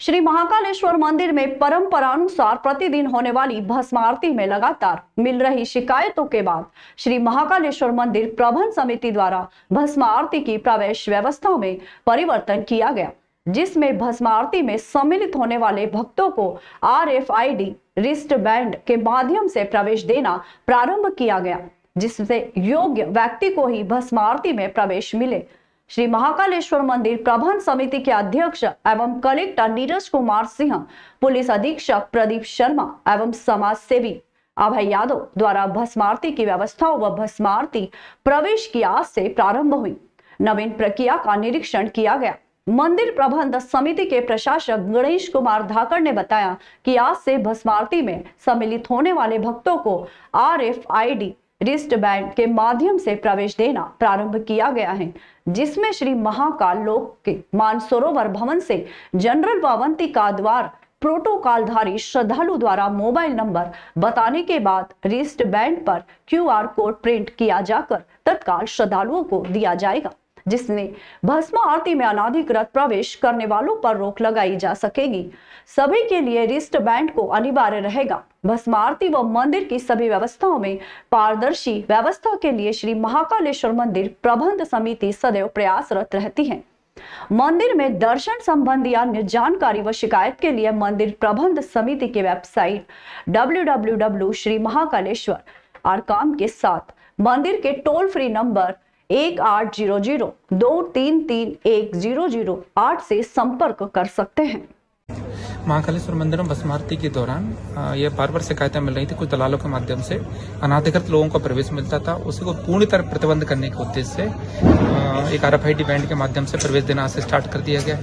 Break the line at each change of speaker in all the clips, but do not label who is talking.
श्री महाकालेश्वर मंदिर में परंपरानुसार प्रतिदिन होने वाली भस्म आरती में लगातार मिल रही शिकायतों के बाद श्री महाकालेश्वर मंदिर प्रबंध समिति द्वारा भस्म आरती की प्रवेश व्यवस्था में परिवर्तन किया गया, जिसमें भस्म आरती में सम्मिलित होने वाले भक्तों को RFID रिस्ट बैंड के माध्यम से प्रवेश देना प्रारंभ किया गया, जिससे योग्य व्यक्ति को ही भस्म आरती में प्रवेश मिले। श्री महाकालेश्वर मंदिर प्रबंध समिति के अध्यक्ष एवं कलेक्टर नीरज कुमार सिंह, पुलिस अधीक्षक प्रदीप शर्मा एवं समाज सेवी अभय यादव द्वारा भस्म आरती की व्यवस्था व भस्म आरती प्रवेश की आज से प्रारंभ हुई। नवीन प्रक्रिया का निरीक्षण किया गया। मंदिर प्रबंध समिति के प्रशासक गणेश कुमार धाकड़ ने बताया कि आज से भस्म आरती में सम्मिलित होने वाले भक्तों को RFID रिस्ट बैंड के माध्यम से प्रवेश देना प्रारंभ किया गया है, जिसमें श्री महाकाल लोक के मानसरोवर भवन से जनरल व अवंतिका द्वार प्रोटोकॉलधारी श्रद्धालु द्वारा मोबाइल नंबर बताने के बाद रिस्ट बैंड पर QR कोड प्रिंट किया जाकर तत्काल श्रद्धालुओं को दिया जाएगा, जिसमें भस्म आरती में अनाधिकृत प्रवेश करने वालों पर रोक लगाई जा सकेगी। सभी के लिए रिस्ट बैंड को अनिवार्य रहेगा। भस्म आरती व मंदिर की सभी व्यवस्थाओं में पारदर्शी व्यवस्था के लिए श्री महाकालेश्वर मंदिर प्रबंध समिति सदैव प्रयासरत रहती है। मंदिर में दर्शन संबंधी अन्य जानकारी व शिकायत के लिए मंदिर प्रबंध समिति की वेबसाइट www.श्रीमहाकालेश्वर.com के साथ मंदिर के टोल फ्री नंबर 1800-233-1008 से संपर्क कर सकते हैं।
महाकालेश्वर मंदिर में भस्म आरती के दौरान ये बार बार शिकायतें मिल रही थी। कुछ दलालों के माध्यम से अनाधिकृत लोगों को प्रवेश मिलता था। उसी को पूर्ण तरह प्रतिबंध करने के उद्देश्य से एक RFID बैंड के माध्यम से प्रवेश देना से स्टार्ट कर दिया गया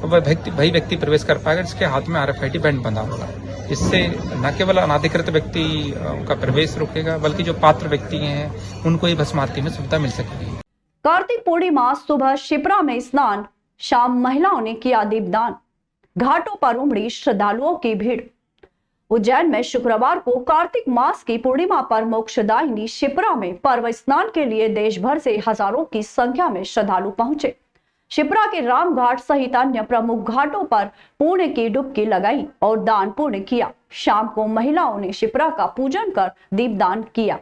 और वही व्यक्ति प्रवेश कर पाएगा जिसके हाथ में RFID बैंड बंधा होगा। इससे न केवल अनाधिकृत व्यक्ति का प्रवेश रुकेगा, बल्कि जो पात्र व्यक्ति हैं उनको ही भस्म आरती में सुविधा मिल सकेगी।
कार्तिक पूर्णिमा सुबह शिप्रा में स्नान, शाम महिलाओं ने किया दीपदान, घाटों पर उमड़ी श्रद्धालुओं की भीड़। उज्जैन में शुक्रवार को कार्तिक मास की पूर्णिमा पर मोक्षदायिनी शिप्रा में पर्व स्नान के लिए देश भर से हजारों की संख्या में श्रद्धालु पहुंचे। शिप्रा के राम घाट सहित अन्य प्रमुख घाटों पर पुण्य की डुबकी लगाई और दान पुण्य किया। शाम को महिलाओं ने शिप्रा का पूजन कर दीपदान किया।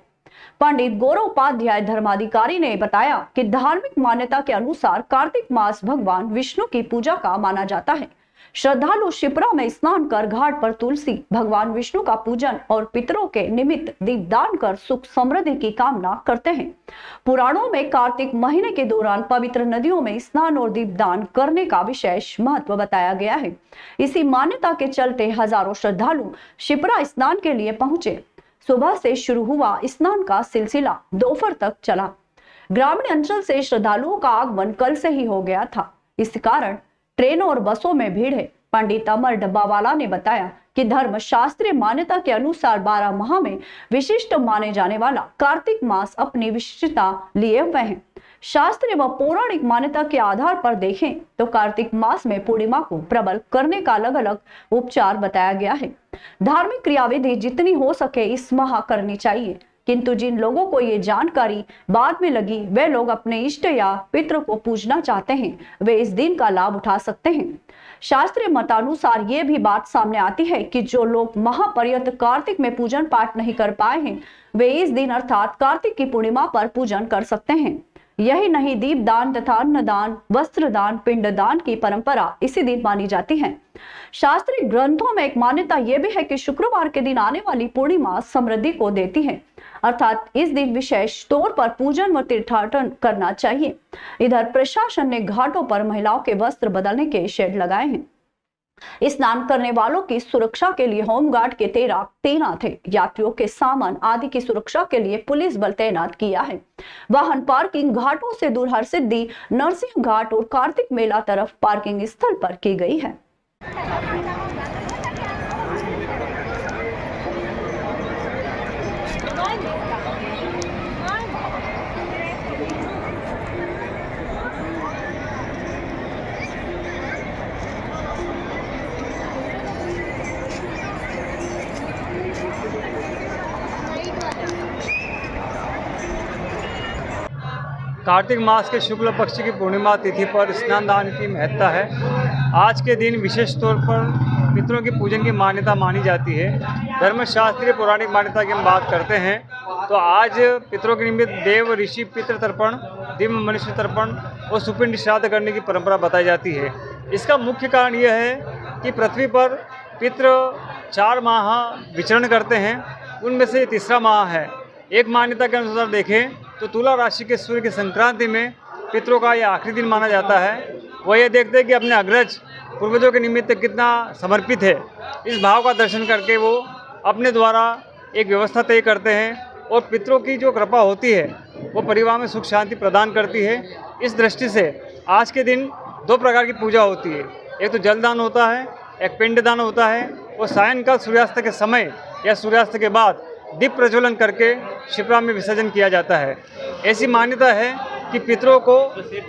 पंडित गौरवोपाध्याय धर्माधिकारी ने बताया कि धार्मिक मान्यता के अनुसार कार्तिक मास भगवान विष्णु की पूजा का माना जाता है। श्रद्धालु शिप्रा में स्नान कर घाट पर तुलसी, भगवान विष्णु का पूजन और पितरों के निमित्त दीपदान कर सुख समृद्धि की कामना करते हैं। पुराणों में कार्तिक महीने के दौरान पवित्र नदियों में स्नान और दीपदान करने का विशेष महत्व बताया गया है। इसी मान्यता के चलते हजारों श्रद्धालु शिप्रा स्नान के लिए पहुंचे। सुबह से शुरू हुआ स्नान का सिलसिला दोपहर तक चला। ग्रामीण अंचल से श्रद्धालुओं का आगमन कल से ही हो गया था। इस कारण ट्रेनों और बसों में भीड़ है। पंडित अमर डब्बावाला ने बताया कि धर्म शास्त्रीय मान्यता के अनुसार 12 माह में विशिष्ट माने जाने वाला कार्तिक मास अपनी विशिष्टता लिए हुए हैं। शास्त्रीय व पौराणिक मान्यता के आधार पर देखें तो कार्तिक मास में पूर्णिमा को प्रबल करने का अलग अलग उपचार बताया गया है। धार्मिक क्रियाविधि जितनी हो सके इस माह करनी चाहिए, किंतु जिन लोगों को ये जानकारी बाद में लगी वे लोग अपने इष्ट या पितृ को पूजना चाहते हैं, वे इस दिन का लाभ उठा सकते हैं। शास्त्रीय मतानुसार ये भी बात सामने आती है कि जो लोग महापर्यंत कार्तिक में पूजन पाठ नहीं कर पाए हैं, वे इस दिन अर्थात कार्तिक की पूर्णिमा पर पूजन कर सकते हैं। यही नहीं, दीप दान तथा अन्नदान, वस्त्र दान, पिंड दान की परंपरा इसी दिन मानी जाती है। शास्त्रीय ग्रंथों में एक मान्यता यह भी है कि शुक्रवार के दिन आने वाली पूर्णिमा समृद्धि को देती है, अर्थात इस दिन विशेष तौर पर पूजन व तीर्थाटन करना चाहिए। इधर प्रशासन ने घाटों पर महिलाओं के वस्त्र बदलने के शेड लगाए हैं। स्नान करने वालों की सुरक्षा के लिए होमगार्ड के 13 तैनात है। यात्रियों के सामान आदि की सुरक्षा के लिए पुलिस बल तैनात किया है। वाहन पार्किंग घाटों से दूर हरसिद्धि, नरसिंह घाट और कार्तिक मेला तरफ पार्किंग स्थल पर की गई है।
कार्तिक मास के शुक्ल पक्ष की पूर्णिमा तिथि पर स्नान दान की महत्ता है। आज के दिन विशेष तौर पर पितरों के पूजन की मान्यता मानी जाती है। धर्मशास्त्रीय पौराणिक मान्यता की हम बात करते हैं तो आज पितरों के निमित्त देव ऋषि पितृ तर्पण, दिव्य मनुष्य तर्पण और सुपिंड श्राद्ध करने की परंपरा बताई जाती है। इसका मुख्य कारण यह है कि पृथ्वी पर पितृ 4 माह विचरण करते हैं, उनमें से तीसरा माह है। एक मान्यता के अनुसार देखें तो तुला राशि के सूर्य की संक्रांति में पितरों का यह आखिरी दिन माना जाता है। वह ये देखते हैं कि अपने अग्रज पूर्वजों के निमित्त कितना समर्पित है। इस भाव का दर्शन करके वो अपने द्वारा एक व्यवस्था तय करते हैं और पितरों की जो कृपा होती है वो परिवार में सुख शांति प्रदान करती है। इस दृष्टि से आज के दिन 2 प्रकार की पूजा होती है। एक तो जलदान होता है, एक पिंडदान होता है और सायंकाल सूर्यास्त के समय या सूर्यास्त के बाद दीप प्रज्वलन करके शिप्रा में विसर्जन किया जाता है। ऐसी मान्यता है कि पितरों को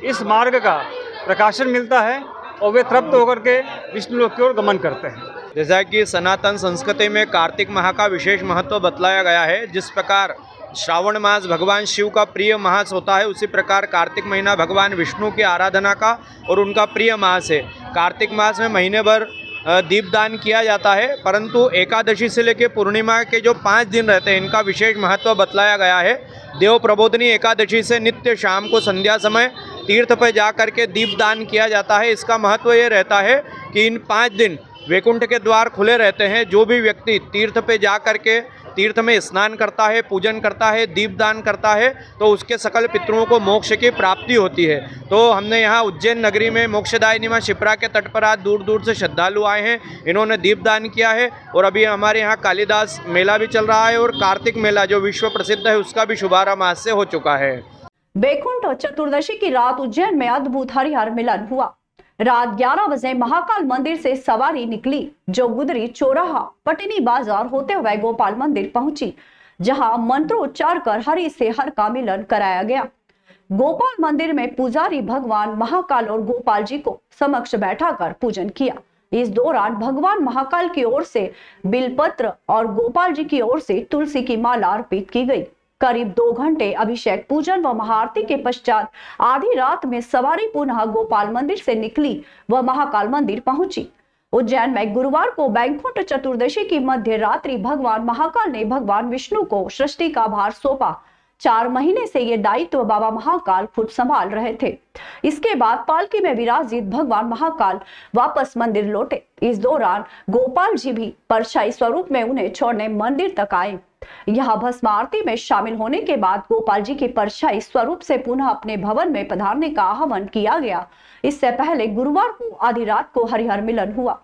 इस मार्ग का प्रकाशन मिलता है और वे तृप्त होकर के विष्णु लोक की ओर गमन करते हैं।
जैसा कि सनातन संस्कृति में कार्तिक माह का विशेष महत्व बतलाया गया है, जिस प्रकार श्रावण मास भगवान शिव का प्रिय मास होता है, उसी प्रकार कार्तिक महीना भगवान विष्णु की आराधना का और उनका प्रिय मास है। कार्तिक मास में महीने भर दीपदान किया जाता है, परंतु एकादशी से लेकर पूर्णिमा के जो 5 दिन रहते हैं इनका विशेष महत्व बतलाया गया है। देव प्रबोधनी एकादशी से नित्य शाम को संध्या समय तीर्थ पर जा कर के दीपदान किया जाता है। इसका महत्व ये रहता है कि इन 5 दिन वैकुंठ के द्वार खुले रहते हैं। जो भी व्यक्ति तीर्थ पे जा कर के तीर्थ में स्नान करता है, पूजन करता है, दीपदान करता है, तो उसके सकल पितरों को मोक्ष की प्राप्ति होती है। तो हमने यहाँ उज्जैन नगरी में मोक्षदायिनी मां शिप्रा के तट पर आज दूर दूर से श्रद्धालु आए हैं। इन्होंने दीपदान किया है और अभी हमारे यहाँ कालिदास मेला भी चल रहा है और कार्तिक मेला जो विश्व प्रसिद्ध है उसका भी शुभारंभ आज से हो चुका है।
वैकुंठ चतुर्दशी की रात उज्जैन में अद्भुत हरिहर मिलन हुआ। रात 11 बजे महाकाल मंदिर से सवारी निकली जो गुदरी चौराहा पटनी बाजार होते हुए गोपाल मंदिर पहुंची, जहां मंत्रोच्चार कर हरि से हर का मिलन कराया गया। गोपाल मंदिर में पुजारी भगवान महाकाल और गोपाल जी को समक्ष बैठाकर पूजन किया। इस दौरान भगवान महाकाल की ओर से बिलपत्र और गोपाल जी की ओर से तुलसी की माला अर्पित की गई। करीब 2 घंटे अभिषेक पूजन व महाआरती के पश्चात आधी रात में सवारी पुनः गोपाल मंदिर से निकली व महाकाल मंदिर पहुंची। उज्जैन में गुरुवार को वैकुंठ चतुर्दशी की मध्य रात्रि भगवान महाकाल ने भगवान विष्णु को सृष्टि का भार सौंपा। 4 महीने से ये दायित्व बाबा महाकाल खुद संभाल रहे थे। इसके बाद पालकी में विराजित भगवान महाकाल वापस मंदिर लौटे। इस दौरान गोपाल जी भी परछाई स्वरूप में उन्हें छोड़ने मंदिर तक आए। यह भस्म आरती में शामिल होने के बाद गोपाल जी की परछाई स्वरूप से पुनः अपने भवन में पधारने का आह्वान किया गया। इससे पहले गुरुवार को आधी रात को हरिहर मिलन हुआ।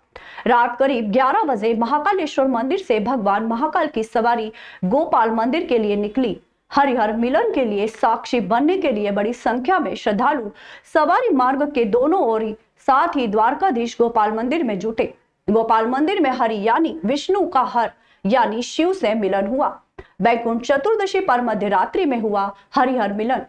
रात करीब 11 बजे महाकालेश्वर मंदिर से भगवान महाकाल की सवारी गोपाल मंदिर के लिए निकली। हरिहर मिलन के लिए साक्षी बनने के लिए बड़ी संख्या में श्रद्धालु सवारी मार्ग के दोनों ओर साथ ही द्वारकाधीश गोपाल मंदिर में जुटे। गोपाल मंदिर में हरि यानी विष्णु का हर यानी शिव से मिलन हुआ। वैकुंठ चतुर्दशी पर मध्य रात्रि में हुआ हरिहर मिलन।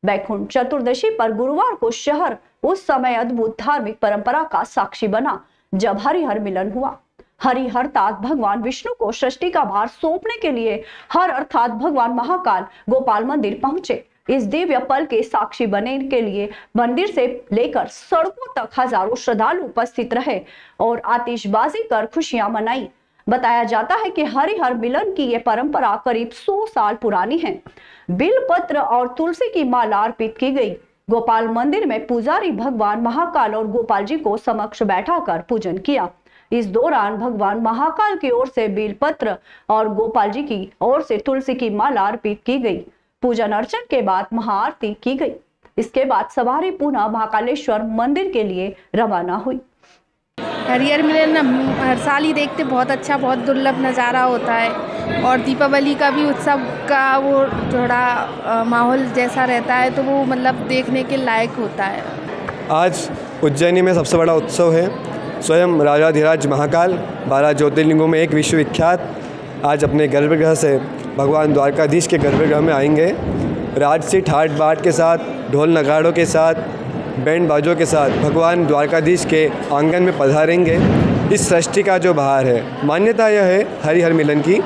वैकुंठ चतुर्दशी पर गुरुवार को शहर उस समय अद्भुत धार्मिक परंपरा का साक्षी बना जब हरिहर मिलन हुआ। हरि अर्थात भगवान विष्णु को सृष्टि का भार सौंपने के लिए हर अर्थात भगवान महाकाल गोपाल मंदिर पहुंचे। इस दिव्य पल के साक्षी बनने के लिए मंदिर से लेकर सड़कों तक हजारों श्रद्धालु उपस्थित रहे और आतिशबाजी कर खुशियां मनाई। बताया जाता है कि हरिहर मिलन की यह परंपरा करीब 100 साल पुरानी है। बिलपत्र और तुलसी की माला अर्पित की गई। गोपाल मंदिर में पुजारी भगवान महाकाल और गोपाल जी को समक्ष बैठाकर पूजन किया। इस दौरान भगवान महाकाल की ओर से बेलपत्र और गोपाल जी की ओर से तुलसी की माला अर्पित की गई। पूजन अर्चन के बाद महाआरती की गई। इसके बाद सवारी पुनः महाकालेश्वर मंदिर के लिए रवाना हुई।
हरिहर मिलन हर साल ही देखते, बहुत अच्छा, बहुत दुर्लभ नज़ारा होता है। और दीपावली का भी उत्सव का वो थोड़ा माहौल जैसा रहता है, तो वो मतलब देखने के लायक होता है।
आज उज्जैनी में सबसे बड़ा उत्सव है। स्वयं राजाधिराज महाकाल 12 ज्योतिर्लिंगों में एक विश्वविख्यात आज अपने गर्भगृह से भगवान द्वारकाधीश के गर्भगृह में आएंगे। राजसी ठाट बाट के साथ, ढोल नगाड़ों के साथ, बैंड बाजों के साथ भगवान द्वारकाधीश के आंगन में पधारेंगे। इस सृष्टि का जो बहार है, मान्यता यह है हरिहर मिलन की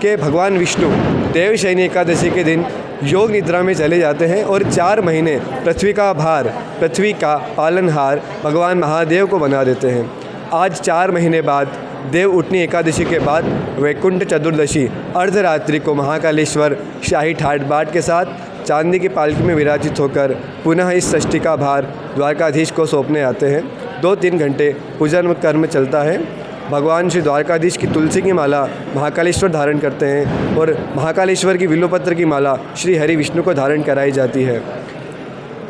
कि भगवान विष्णु देवशयनी एकादशी के दिन योग निद्रा में चले जाते हैं और 4 महीने पृथ्वी का भार, पृथ्वी का पालनहार भगवान महादेव को बना देते हैं। आज 4 महीने बाद देव उठनी एकादशी के बाद वैकुंठ चतुर्दशी अर्धरात्रि को महाकालेश्वर शाही ठाट बाट के साथ चांदी की पालकी में विराजित होकर पुनः इस षष्ठी का भार द्वारकाधीश को सौंपने आते हैं। 2-3 घंटे पूजन कर्म चलता है। भगवान श्री द्वारकाधीश की तुलसी की माला महाकालेश्वर धारण करते हैं और महाकालेश्वर की बिल्वपत्र की माला श्री हरि विष्णु को धारण कराई जाती है।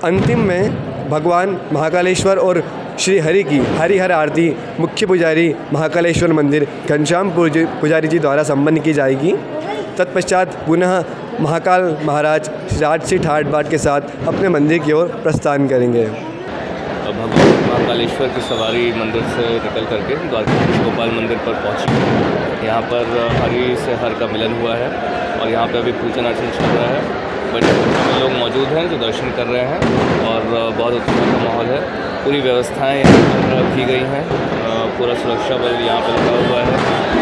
अंतिम में भगवान महाकालेश्वर और श्री हरि की हरिहर आरती मुख्य पुजारी महाकालेश्वर मंदिर घनश्याम पुजारी जी द्वारा संपन्न की जाएगी। तत्पश्चात पुनः महाकाल महाराज राजसी ठाट बाट के साथ अपने मंदिर की ओर प्रस्थान करेंगे।
भगवान महाकालेश्वर की सवारी मंदिर से निकल करके द्वारकाधीश गोपाल मंदिर पर पहुंची। यहाँ पर हरि से हर का मिलन हुआ है और यहाँ पे अभी पूजन अर्चन चल रहा है। बड़े संख्या में लोग मौजूद हैं जो दर्शन कर रहे हैं और बहुत उत्साह का माहौल है। पूरी व्यवस्थाएं यहाँ पर की गई हैं। पूरा सुरक्षा बल यहाँ पर लगा हुआ है।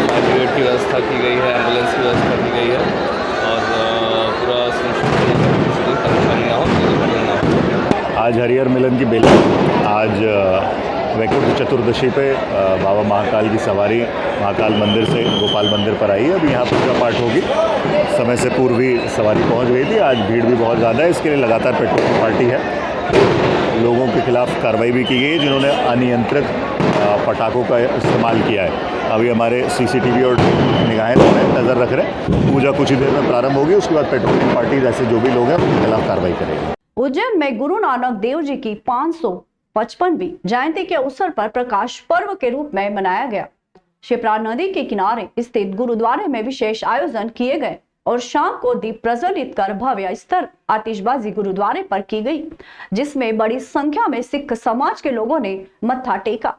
फायर ब्रिगेड की व्यवस्था की गई है, एम्बुलेंस की व्यवस्था की गई है और पूरा सुनिश्चित परेशानी ना हो।
आज हरिहर मिलन की बेला। आज वैकुंठ चतुर्दशी पे बाबा महाकाल की सवारी महाकाल मंदिर से गोपाल मंदिर पर आई है। अभी यहाँ पूजा पाठ होगी। समय से पूर्व ही सवारी पहुँच गई थी। आज भीड़ भी बहुत ज़्यादा है। इसके लिए लगातार पेट्रोलिंग पार्टी है। लोगों के खिलाफ कार्रवाई भी की गई है जिन्होंने अनियंत्रित पटाखों का इस्तेमाल किया है। अभी हमारे CCTV और निगाहें नज़र रख रहे हैं। पूजा कुछ ही देर में प्रारंभ होगी। उसके बाद पेट्रोलिंग पार्टी जैसे जो भी लोग हैं उनके खिलाफ कार्रवाई करेगी।
उज्जैन में गुरु नानक देव जी की 555वीं जयंती के अवसर पर प्रकाश पर्व के रूप में मनाया गया। शिप्रा नदी के किनारे स्थित गुरुद्वारे में विशेष आयोजन किए गए और शाम को दीप प्रज्वलित कर भव्य स्तर आतिशबाजी गुरुद्वारे पर की गई, जिसमें बड़ी संख्या में सिख समाज के लोगों ने मत्था टेका।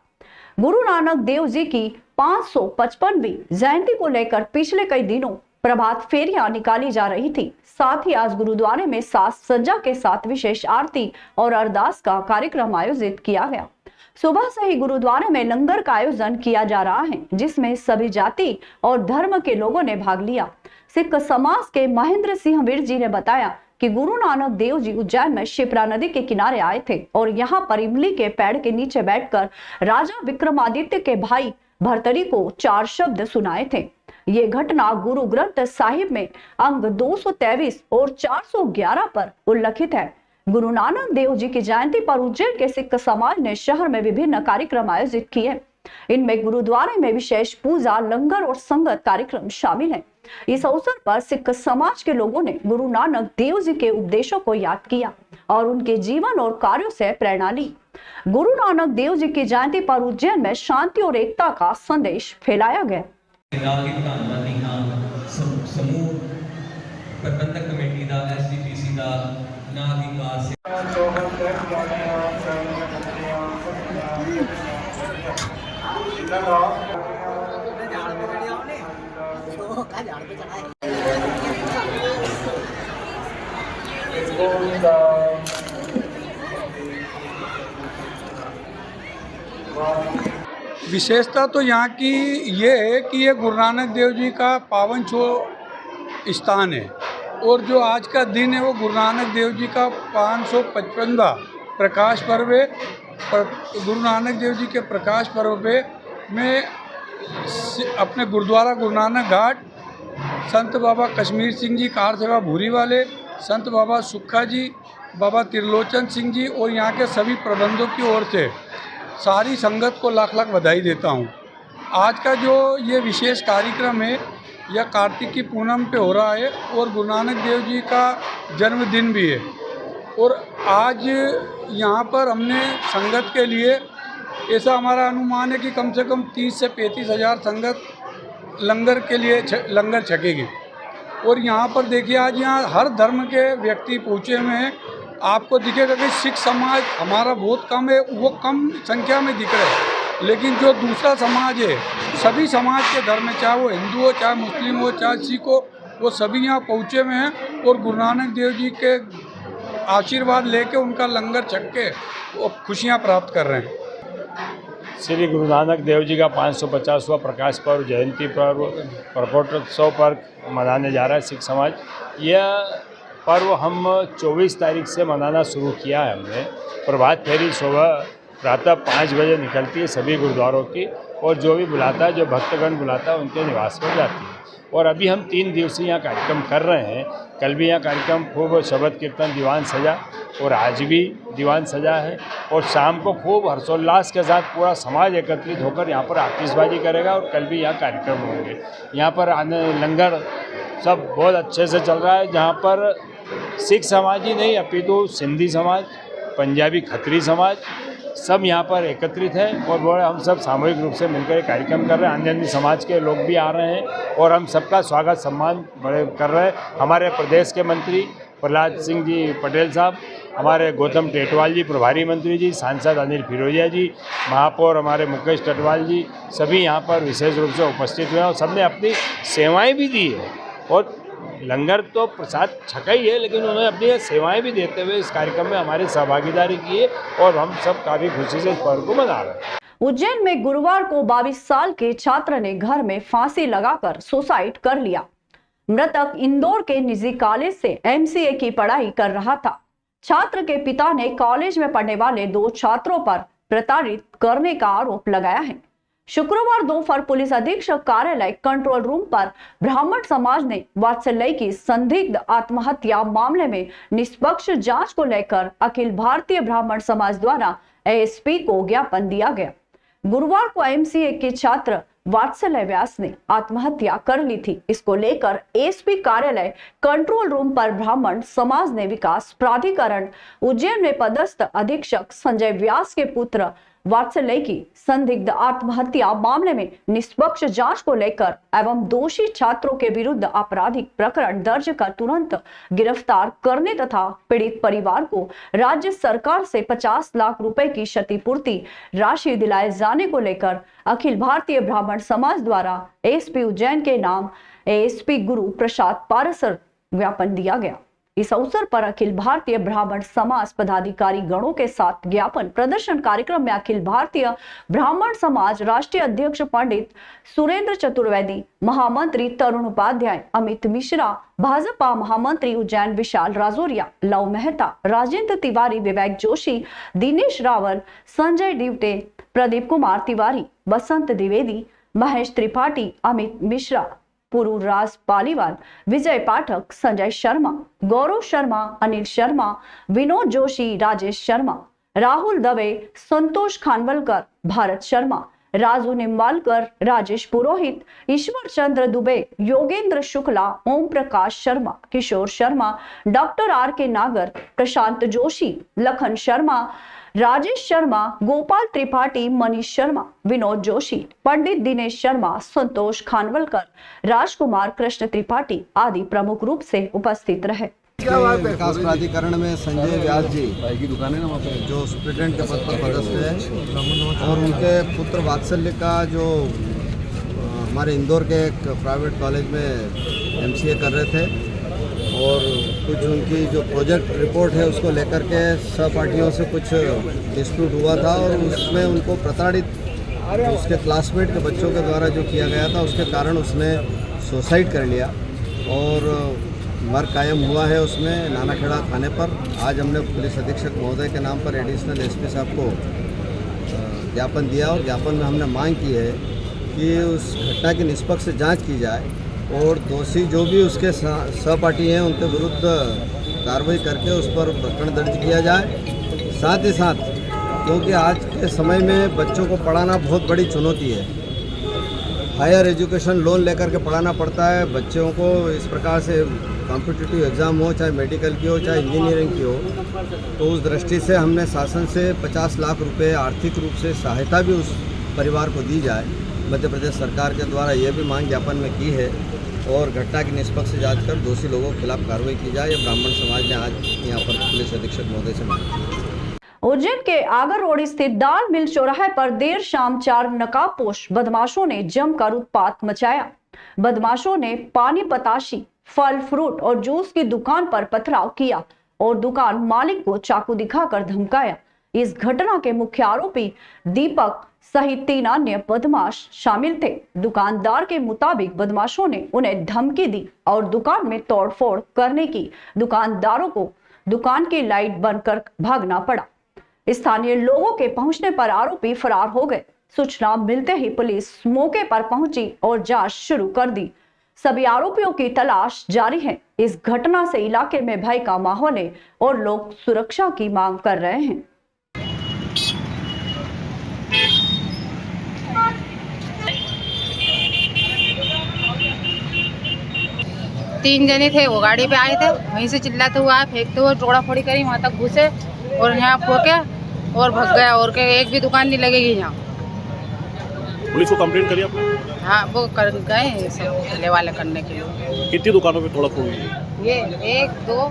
गुरु नानक देव जी की 555वीं जयंती को लेकर पिछले कई दिनों प्रभात फेरियां निकाली जा रही थी। साथ ही आज गुरुद्वारे में साज सज्जा के साथ विशेष आरती और अरदास का कार्यक्रम आयोजित किया गया। सुबह से ही गुरुद्वारे में लंगर का आयोजन किया जा रहा है, जिसमें सभी जाति और धर्म के लोगों ने भाग लिया। सिख समाज के महेंद्र सिंह वीर जी ने बताया कि गुरु नानक देव जी उज्जैन में शिप्रा नदी के किनारे आए थे और यहाँ पर इमली के पेड़ के नीचे बैठकर राजा विक्रमादित्य के भाई भर्तरी को 4 शब्द सुनाए थे। ये घटना गुरु ग्रंथ साहिब में अंग 223 और 411 पर उल्लेखित है। गुरु नानक देव जी की जयंती पर उज्जैन के सिख समाज ने शहर में विभिन्न कार्यक्रम आयोजित किए। इनमें गुरुद्वारे में विशेष पूजा, लंगर और संगत कार्यक्रम शामिल हैं। इस अवसर पर सिख समाज के लोगों ने गुरु नानक देव जी के उपदेशों को याद किया और उनके जीवन और कार्यों से प्रेरणा ली। गुरु नानक देव जी की जयंती पर उज्जैन में शांति और एकता का संदेश फैलाया गया।
समूह प्रबंधक कमेटी का SDPC का नाधिकार से
विशेषता तो यहाँ की ये है कि ये गुरु नानक देव जी का पावन स्थान है और जो आज का दिन है वो गुरु नानक देव जी का 555वां प्रकाश पर्व है। गुरु नानक देव जी के प्रकाश पर्व पे मैं अपने गुरुद्वारा गुरु नानक घाट संत बाबा कश्मीर सिंह जी कार सेवा भूरी वाले, संत बाबा सुक्खा जी, बाबा त्रिलोचन सिंह जी और यहाँ के सभी प्रबंधों की ओर से सारी संगत को लाख लाख बधाई देता हूँ। आज का जो ये विशेष कार्यक्रम है यह कार्तिक की पूनम पे हो रहा है और गुरु नानक देव जी का जन्मदिन भी है और आज यहाँ पर हमने संगत के लिए ऐसा हमारा अनुमान है कि कम से कम 30 से 35 हज़ार संगत लंगर के लिए लंगर छकेगी। और यहाँ पर देखिए आज यहाँ हर धर्म के व्यक्ति पहुँचे हुए हैं। आपको दिखेगा कि सिख समाज हमारा बहुत कम है, वो कम संख्या में दिख रहा है, लेकिन जो दूसरा समाज है सभी समाज के धर्म, चाहे वो हिंदू हो, चाहे मुस्लिम हो, चाहे सिख हो, वो सभी यहाँ पहुँचे हुए हैं और गुरु नानक देव जी के आशीर्वाद लेके उनका लंगर छक के वो खुशियाँ प्राप्त कर रहे हैं।
श्री गुरु नानक देव जी का 550वां प्रकाश पर्व, जयंती पर्व, प्रकटोत्सव पर मनाने जा रहा है सिख समाज। यह पर्व हम 24 तारीख से मनाना शुरू किया है हमने। प्रभात फेरी सुबह प्रातः 5 बजे निकलती है सभी गुरुद्वारों की, और जो भी बुलाता है, जो भक्तगण बुलाता है, उनके निवास पर जाती है। और अभी हम 3 दिवसीय यहाँ कार्यक्रम कर रहे हैं। कल भी यहाँ कार्यक्रम खूब शबद कीर्तन दीवान सजा, और आज भी दीवान सजा है, और शाम को खूब हर्षोल्लास के साथ पूरा समाज एकत्रित होकर यहाँ पर आतिशबाजी करेगा, और कल भी यहाँ कार्यक्रम होंगे। यहाँ पर आने लंगर सब बहुत अच्छे से चल रहा है, जहाँ पर सिख समाज ही नहीं अपितु सिंधी समाज, पंजाबी खत्री समाज सब यहाँ पर एकत्रित है, और बड़े हम सब सामूहिक रूप से मिलकर एक कार्यक्रम कर रहे हैं। अन्य अन्य समाज के लोग भी आ रहे हैं, और हम सबका स्वागत सम्मान बड़े कर रहे हैं। हमारे प्रदेश के मंत्री प्रहलाद सिंह जी पटेल साहब, हमारे गौतम टेटवाल जी प्रभारी मंत्री जी, सांसद अनिल फिरोजिया जी, महापौर हमारे मुकेश टटवाल जी, सभी यहाँ पर विशेष रूप से उपस्थित हुए हैं, और सबने अपनी सेवाएँ भी दी है। और लंगर तो प्रसाद छका ही है, लेकिन उन्होंने अपनी सेवाएं भी देते हुए इस कार्यक्रम में हमारी सहभागीदारी की है, और हम सब काफी खुशी से इस पर्व को मना रहे हैं।
उज्जैन में गुरुवार को 22 साल के छात्र ने घर में फांसी लगाकर सुसाइड कर लिया। मृतक इंदौर के निजी कॉलेज से MCA की पढ़ाई कर रहा था। छात्र के पिता ने कॉलेज में पढ़ने वाले 2 छात्रों पर प्रताड़ित करने का आरोप लगाया है। शुक्रवार दोपहर पुलिस अधीक्षक कार्यालय कंट्रोल रूम पर ब्राह्मण समाज ने वात्सल्य की संदिग्ध आत्महत्या मामले में निष्पक्ष जांच को लेकर अखिल भारतीय ब्राह्मण समाज द्वारा ASP को ज्ञापन दिया गया। गुरुवार को MCA के छात्र वात्सल्य व्यास ने आत्महत्या कर ली थी। इसको लेकर ASP कार्यालय कंट्रोल रूम पर ब्राह्मण समाज ने विकास प्राधिकरण उज्जैन में पदस्थ अधीक्षक संजय व्यास के पुत्र वात्सल्य की संदिग्ध आत्महत्या मामले में निष्पक्ष जांच को लेकर एवं दोषी छात्रों के विरुद्ध आपराधिक प्रकरण दर्ज कर तुरंत गिरफ्तार करने तथा पीड़ित परिवार को राज्य सरकार से 50 लाख रुपए की क्षतिपूर्ति राशि दिलाए जाने को लेकर अखिल भारतीय ब्राह्मण समाज द्वारा ASP उज्जैन के नाम ASP गुरु प्रसाद पारसर ज्ञापन दिया गया। इस अवसर पर अखिल भारतीय ब्राह्मण समाज पदाधिकारी गणों के साथ ज्ञापन प्रदर्शन कार्यक्रम में अखिल भारतीय ब्राह्मण समाज राष्ट्रीय अध्यक्ष पंडित सुरेंद्र चतुर्वेदी, महामंत्री तरुण उपाध्याय, अमित मिश्रा, भाजपा महामंत्री उज्जैन विशाल राजौरिया, लव मेहता, राजेंद्र तिवारी, विवेक जोशी, दिनेश रावल, संजय डिवटे, प्रदीप कुमार तिवारी, बसंत द्विवेदी, महेश त्रिपाठी, अमित मिश्रा, पुरुराज पालीवाल, विजय पाठक, संजय शर्मा, गौरव शर्मा, अनिल शर्मा, विनोद जोशी, राजेश शर्मा, राहुल दवे, संतोष खानवलकर, भारत शर्मा, राजू निम्बालकर, राजेश पुरोहित, ईश्वर चंद्र दुबे, योगेंद्र शुक्ला, ओम प्रकाश शर्मा, किशोर शर्मा, डॉक्टर RK नागर, प्रशांत जोशी, लखन शर्मा, राजेश शर्मा, गोपाल त्रिपाठी, मनीष शर्मा, विनोद जोशी, पंडित दिनेश शर्मा, संतोष खानवलकर, राजकुमार, कृष्ण त्रिपाठी आदि प्रमुख रूप से उपस्थित रहे।
विकास प्राधिकरण में संजय व्यास जी जो सुप्रिटेंडेंट के पद पर पदस्थ है, और उनके पुत्र वात्सल्य का जो हमारे इंदौर के एक प्राइवेट कॉलेज में MCA कर रहे थे, और कुछ उनकी जो प्रोजेक्ट रिपोर्ट है उसको लेकर के सहपाठियों से कुछ डिस्प्यूट हुआ था, और उसमें उनको प्रताड़ित उसके क्लासमेट के बच्चों के द्वारा जो किया गया था, उसके कारण उसने सुसाइड कर लिया और मर कायम हुआ है उसमें नानाखेड़ा थाने पर। आज हमने पुलिस अधीक्षक महोदय के नाम पर एडिशनल SP साहब को ज्ञापन दिया, और ज्ञापन में हमने मांग की है कि उस घटना की निष्पक्ष जांच की जाए, और दोषी जो भी उसके सहपाठी हैं उनके विरुद्ध कार्रवाई करके उस पर प्रकरण दर्ज किया जाए। साथ ही साथ क्योंकि आज के समय में बच्चों को पढ़ाना बहुत बड़ी चुनौती है, हायर एजुकेशन लोन लेकर के पढ़ाना पड़ता है बच्चों को। इस प्रकार से कॉम्पिटिटिव एग्ज़ाम हो, चाहे मेडिकल की हो, चाहे इंजीनियरिंग की हो, तो उस दृष्टि से हमने शासन से 50 लाख रुपए आर्थिक रूप से सहायता भी उस परिवार को दी जाए। मध्य प्रदेश सरकार के द्वारा यह भी मांग ज्ञापन में की है, और घटना की निष्पक्ष जांच कर दोषी लोगों के खिलाफ कार्रवाई की जाए। ये ब्राह्मण समाज ने आज यहाँ पर पुलिस अधीक्षक महोदय से मांग की।
उज्जैन के आगर रोड स्थित दाल मिल चौराहे पर देर शाम 4 नकाबपोश बदमाशों ने जमकर उत्पात मचाया। बदमाशों ने पानी पताशी, फल फ्रूट और जूस की दुकान पर पथराव किया और दुकान मालिक को चाकू दिखाकर धमकाया। इस घटना के मुख्य आरोपी दीपक सहित 3 अन्य बदमाश शामिल थे। दुकानदार के मुताबिक बदमाशों ने उन्हें धमकी दी और दुकान में तोड़फोड़ करने की। दुकानदारों को दुकान की लाइट बंद कर भागना पड़ा। स्थानीय लोगों के पहुंचने पर आरोपी फरार हो गए। सूचना मिलते ही पुलिस मौके पर पहुंची और जांच शुरू कर दी। सभी आरोपियों की तलाश जारी है। इस घटना से इलाके में भय का माहौल है और लोग सुरक्षा की मांग कर रहे हैं।
तीन जने थे, वो गाड़ी पे आए थे, वहीं से चिल्लाते हुए आए, फेंकते हुए तोड़ाफोड़ी करी, वहाँ तक घुसे और यहाँ ठोके और भग गया। और के एक भी दुकान नहीं लगेगी यहाँ।
पुलिस को कंप्लेंट करी आपने?
हाँ, वो कर गए सब लेवाले करने के लिए।
कितनी दुकानों पे तोड़ा फोड़ी हुई?
ये 1 2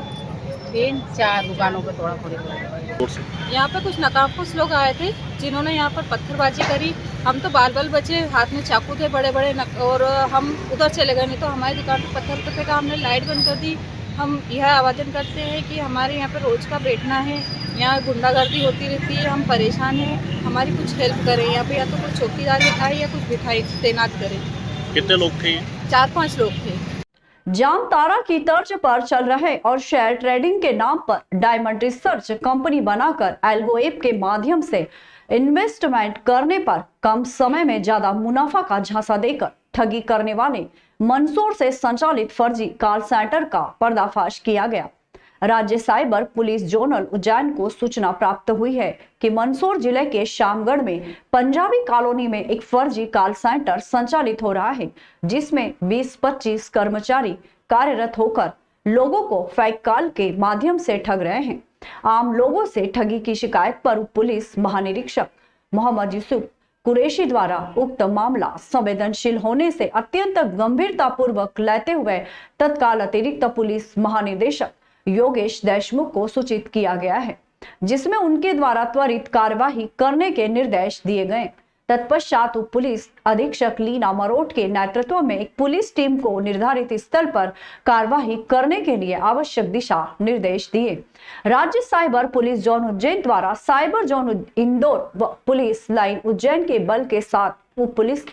3 4 दुकानों पे तोड़ाफोड़ी करी।
यहाँ पे कुछ नकाबपोश लोग आए थे जिन्होंने यहाँ पर पत्थरबाजी करी। हम तो बाल बचे, हाथ में चाकू थे बड़े बड़े और हम उधर चले गए। नहीं तो हमारी दुकान पे पत्थर पे फेंका, हमने लाइट बंद कर दी। हम यह आवेदन करते हैं कि हमारे यहाँ पे रोज का बैठना है, यहाँ गुंडागर्दी होती रहती है, हम परेशान हैं, हमारी कुछ हेल्प करें। यहाँ पे या तो कुछ चौकीदार आए या कुछ बिठाई तैनात करें।
कितने लोग थे?
4-5 लोग थे।
जामताड़ा की तर्ज पर चल रहे और शेयर ट्रेडिंग के नाम पर डायमंड रिसर्च कंपनी बनाकर एल्गो ऐप के माध्यम से इन्वेस्टमेंट करने पर कम समय में ज्यादा मुनाफा का झांसा देकर ठगी करने वाले मंदसौर से संचालित फर्जी कॉल सेंटर का पर्दाफाश किया गया। राज्य साइबर पुलिस जोनल उज्जैन को सूचना प्राप्त हुई है कि मंदसौर जिले के शामगढ़ में पंजाबी कॉलोनी में एक फर्जी कॉल सेंटर संचालित हो रहा है, जिसमें 20-25 कर्मचारी कार्यरत होकर लोगों को फेक कॉल के माध्यम से ठग रहे हैं। आम लोगों से ठगी की शिकायत पर पुलिस महानिरीक्षक मोहम्मद यूसुफ कुरैशी द्वारा उक्त मामला संवेदनशील होने से अत्यंत गंभीरता पूर्वक लेते हुए तत्काल अतिरिक्त पुलिस महानिदेशक योगेश देशमुख को सूचित किया गया है, जिसमें उनके द्वारा त्वरित कार्यवाही करने के निर्देश दिए गए। तत्पश्चात उप पुलिस अधीक्षक लीना मरोट के नेतृत्व में एक पुलिस टीम को निर्धारित स्थल पर कार्यवाही करने के लिए आवश्यक दिशा निर्देश दिए। राज्य साइबर पुलिस जोन उज्जैन द्वारा साइबर जोन इंदौर व पुलिस लाइन उज्जैन के बल के साथ उप पुलिस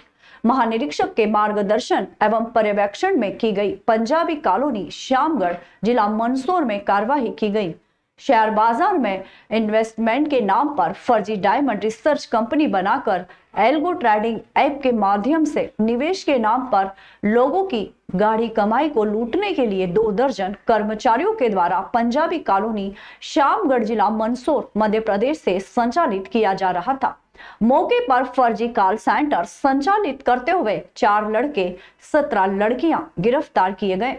महानिरीक्षक के मार्गदर्शन एवं पर्यवेक्षण में की गई पंजाबी कॉलोनी शामगढ़ जिला मंदसौर में कार्यवाही की गई। शेयर बाजार में इन्वेस्टमेंट के नाम पर फर्जी डायमंड रिसर्च कंपनी बनाकर एल्गो ट्रेडिंग ऐप के माध्यम से निवेश के नाम पर लोगों की गाढ़ी कमाई को लूटने के लिए 2 दर्जन कर्मचारियों के द्वारा पंजाबी कॉलोनी शामगढ़ जिला मंदसौर मध्य प्रदेश से संचालित किया जा रहा था। मौके पर फर्जी कॉल सेंटर संचालित करते हुए 4 लड़के 17 लड़कियां गिरफ्तार किए गए।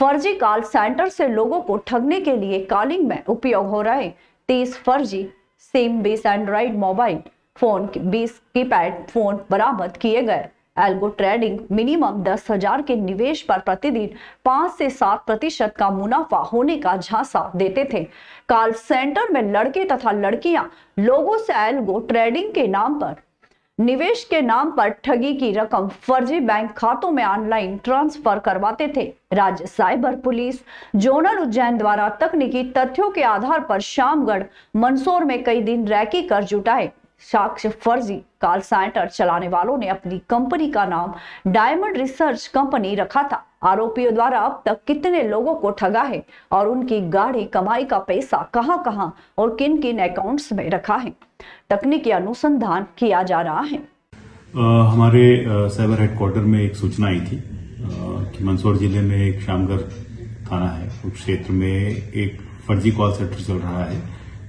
फर्जी कॉल सेंटर से लोगों को ठगने के लिए कॉलिंग में उपयोग हो रहे 30 फर्जी SIM 20 Android mobile phone 20 keypad phone बरामद किए गए। एल्गो ट्रेडिंग मिनिमम 10,000 के निवेश पर प्रतिदिन 5 से 7% का मुनाफा होने का झांसा देते थे। कॉल सेंटर में लड़के तथा लड़कियां लोगों से एल्गो ट्रेडिंग के नाम पर निवेश के नाम पर ठगी की रकम फर्जी बैंक खातों में ऑनलाइन ट्रांसफर करवाते थे। राज्य साइबर पुलिस जोनल उज्जैन द्वारा तकनीकी तथ्यों के आधार पर शामगढ़ मंदसौर में कई दिन रैकी कर जुटाए साक्ष्य फर्जी कॉल सेंटर चलाने वालों ने अपनी कंपनी का नाम डायमंड रिसर्च कंपनी रखा था। आरोपियों द्वारा अब तक कितने लोगों को ठगा है और उनकी गाढ़ी कमाई का पैसा कहां-कहां और किन-किन अकाउंट्स में रखा है, तकनीकी अनुसंधान किया जा रहा है।
हमारे साइबर हेडक्वार्टर में एक सूचना आई थी कि मंदसौर जिले में एक शामगढ़ थाना है, उस क्षेत्र में एक फर्जी कॉल सेंटर चल रहा है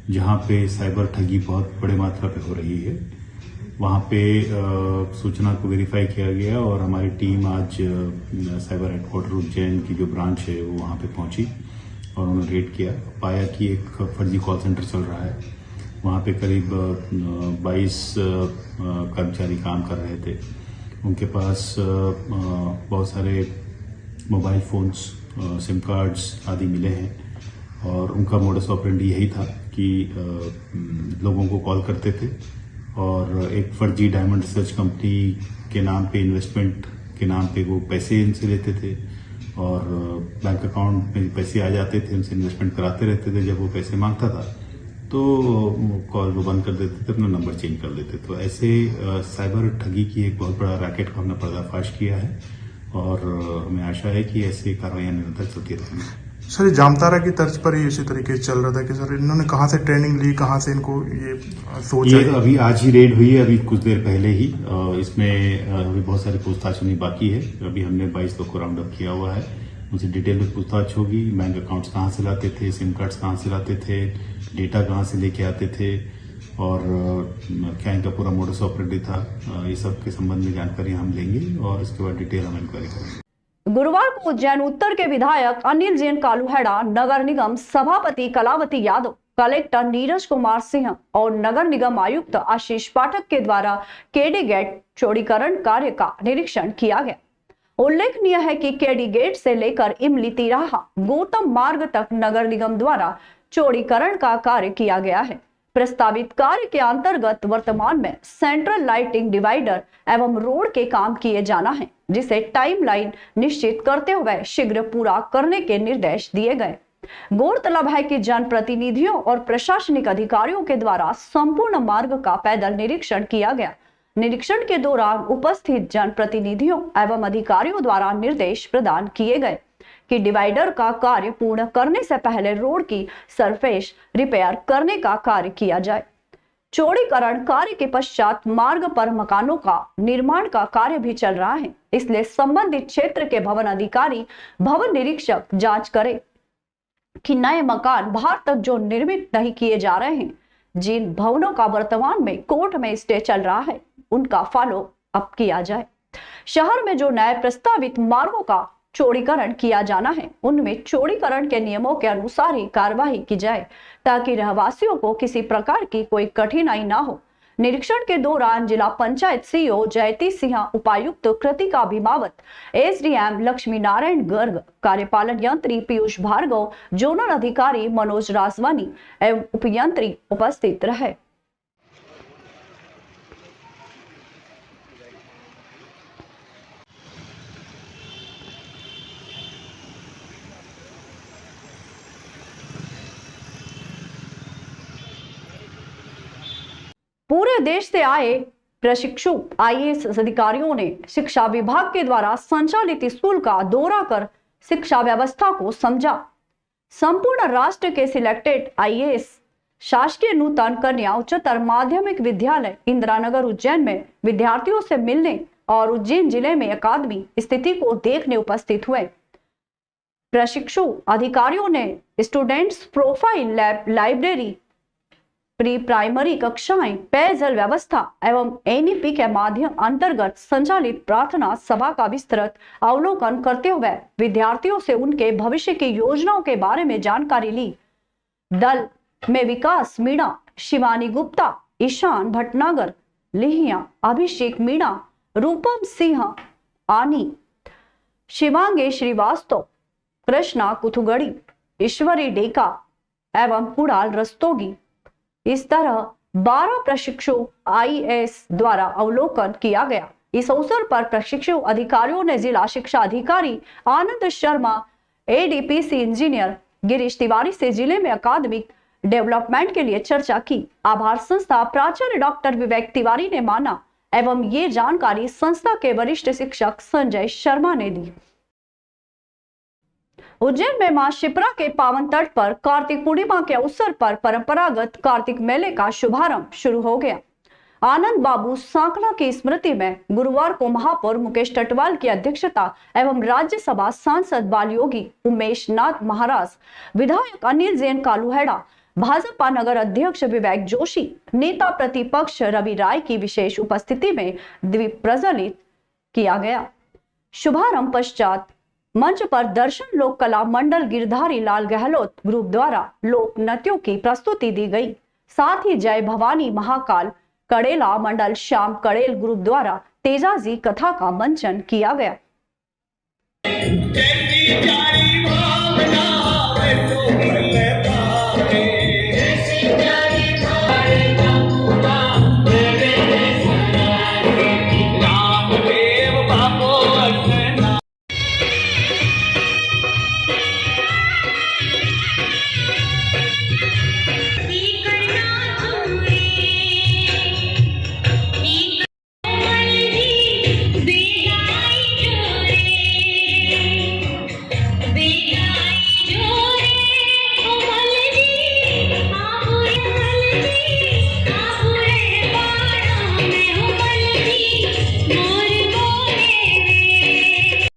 जहां पे साइबर ठगी बहुत बड़े मात्रा पे हो रही है। वहां पे सूचना को वेरीफाई किया गया और हमारी टीम आज साइबर हेडक्वार्टर उज्जैन की जो ब्रांच है वो वहां पे पहुंची और उन्होंने रेड किया, पाया कि एक फर्जी कॉल सेंटर चल रहा है। वहां पे करीब 22 कर्मचारी काम कर रहे थे। उनके पास बहुत सारे मोबाइल फोन्स, सिम कार्ड्स आदि मिले हैं और उनका मोडस ऑपरेंडी यही था कि लोगों को कॉल करते थे और एक फर्जी डायमंड रिसर्च कंपनी के नाम पे, इन्वेस्टमेंट के नाम पे वो पैसे इनसे लेते थे और बैंक अकाउंट में पैसे आ जाते थे, उनसे इन्वेस्टमेंट कराते रहते थे। जब वो पैसे मांगता था तो कॉल वो बंद कर देते थे, अपना नंबर चेंज कर लेते। तो ऐसे साइबर ठगी की एक बहुत बड़ा रैकेट को हमने पर्दाफाश किया है और हमें आशा है कि ऐसी कार्रवाइयां निरंतर चलती रहेंगी।
सर जामतारा की तर्ज पर ही इसी तरीके से चल रहा था कि सर इन्होंने कहाँ से ट्रेनिंग ली, कहाँ से इनको ये सोच
ये तो अभी आज ही रेड हुई है, अभी कुछ देर पहले ही। इसमें अभी बहुत सारी पूछताछ होनी बाकी है। अभी हमने 22 लोग को राउंड अप किया हुआ है, उनसे डिटेल में पूछताछ होगी। बैंक अकाउंट्स कहाँ से लाते थे, सिम कार्ड्स कहाँ से लाते थे, डेटा कहाँ से लेके आते थे और क्या इनका पूरा मोडस ऑपरेंडी था, ये सब के संबंध में जानकारी हम लेंगे और इसके बाद डिटेल हम इंक्वायरी करेंगे।
गुरुवार को उज्जैन उत्तर के विधायक अनिल जैन कालूहेड़ा, नगर निगम सभापति कलावती यादव, कलेक्टर नीरज कुमार सिंह और नगर निगम आयुक्त आशीष पाठक के द्वारा केडी गेट चौड़ीकरण कार्य का निरीक्षण किया गया। उल्लेखनीय है कि केडी गेट से लेकर इमली तिराहा गौतम मार्ग तक नगर निगम द्वारा चौड़ीकरण का कार्य किया गया है। प्रस्तावित कार्य के अंतर्गत वर्तमान में सेंट्रल लाइटिंग डिवाइडर एवं रोड के काम किए जाना है, जिसे टाइमलाइन निश्चित करते हुए शीघ्र पूरा करने के निर्देश दिए गए। गौरतलब है कि जनप्रतिनिधियों और प्रशासनिक अधिकारियों के द्वारा संपूर्ण मार्ग का पैदल निरीक्षण किया गया। निरीक्षण के दौरान उपस्थित जनप्रतिनिधियों एवं अधिकारियों द्वारा निर्देश प्रदान किए गए कि डिवाइडर का कार्य पूर्ण करने से पहले रोड की सरफेस रिपेयर करने का कार्य किया जाए। चौड़ीकरण कार्य के पश्चात मार्ग पर मकानों का निर्माण का कार्य भी चल रहा है, इसलिए संबंधित क्षेत्र के भवन अधिकारी, भवन निरीक्षक जांच करें कि नए मकान बाहर तक जो निर्मित नहीं किए जा रहे हैं, जिन भवनों का वर्तमान में कोर्ट में स्टे चल रहा है, उनका फॉलो अप किया जाए। शहर में जो नए प्रस्तावित मार्गों का चौड़ीकरण किया जाना है, उनमें चौड़ीकरण के नियमों के अनुसार ही कार्यवाही की जाए, ताकि रहवासियों को किसी प्रकार की कोई कठिनाई ना हो। निरीक्षण के दौरान जिला पंचायत सीईओ जयती सिंह, उपायुक्त कृतिका भीमावत, एसडीएम लक्ष्मी नारायण गर्ग, कार्यपालन यंत्री पीयूष भार्गव, जोनल अधिकारी मनोज राजवानी एवं उपयंत्री उपस्थित रहे। पूरे देश से आए प्रशिक्षु आईएएस अधिकारियों ने शिक्षा विभाग के द्वारा संचालित स्कूल का दौरा कर शिक्षा व्यवस्था को समझा। संपूर्ण राष्ट्र के सिलेक्टेड आईएएस शासकीय नूतन कन्या उच्चतर माध्यमिक विद्यालय इंदिरानगर उज्जैन में विद्यार्थियों से मिलने और उज्जैन जिले में अकादमी स्थिति को देखने उपस्थित हुए। प्रशिक्षु अधिकारियों ने students profile lab, library, pre primary कक्षाएं, पेयजल व्यवस्था एवं एनईपी के माध्यम अंतर्गत संचालित प्रार्थना सभा का विस्तृत अवलोकन करते हुए विद्यार्थियों से उनके भविष्य की योजनाओं के बारे में जानकारी ली। दल में विकास मीणा, शिवानी गुप्ता, ईशान भटनागर, लिहिया, अभिषेक मीणा, रूपम सिंह आनी, शिवांगी श्रीवास्तव, कृष्णा कुथुगड़ी, ईश्वरी डेका एवं कुणाल रस्तोगी। इस तरह 12 प्रशिक्षु आईएएस द्वारा अवलोकन किया गया। इस अवसर पर प्रशिक्षु अधिकारियों ने जिला शिक्षा अधिकारी आनंद शर्मा, एडीपीसी इंजीनियर गिरीश तिवारी से जिले में अकादमिक डेवलपमेंट के लिए चर्चा की। आभार संस्था प्राचार्य डॉक्टर विवेक तिवारी ने माना एवं ये जानकारी संस्था के वरिष्ठ शिक्षक संजय शर्मा ने दी। उज्जैन में मां शिप्रा के पावन तट पर कार्तिक पूर्णिमा के अवसर पर परंपरागत कार्तिक मेले का शुभारंभ शुरू हो गया। आनंद बाबू सांकला की स्मृति में गुरुवार को महापौर मुकेश टटवाल की अध्यक्षता एवं राज्यसभा सांसद बालयोगी उमेश नाथ महाराज, विधायक अनिल जैन कालूहेड़ा, भाजपा नगर अध्यक्ष विवेक जोशी, नेता प्रतिपक्ष रवि राय की विशेष उपस्थिति में दीप प्रज्वलित किया गया। शुभारंभ पश्चात मंच पर दर्शन लोक कला मंडल गिरधारी लाल गहलोत ग्रुप द्वारा लोक नृत्यों की प्रस्तुति दी गई। साथ ही जय भवानी महाकाल कड़ेला मंडल श्याम कड़ेल ग्रुप द्वारा तेजाजी कथा का मंचन किया गया।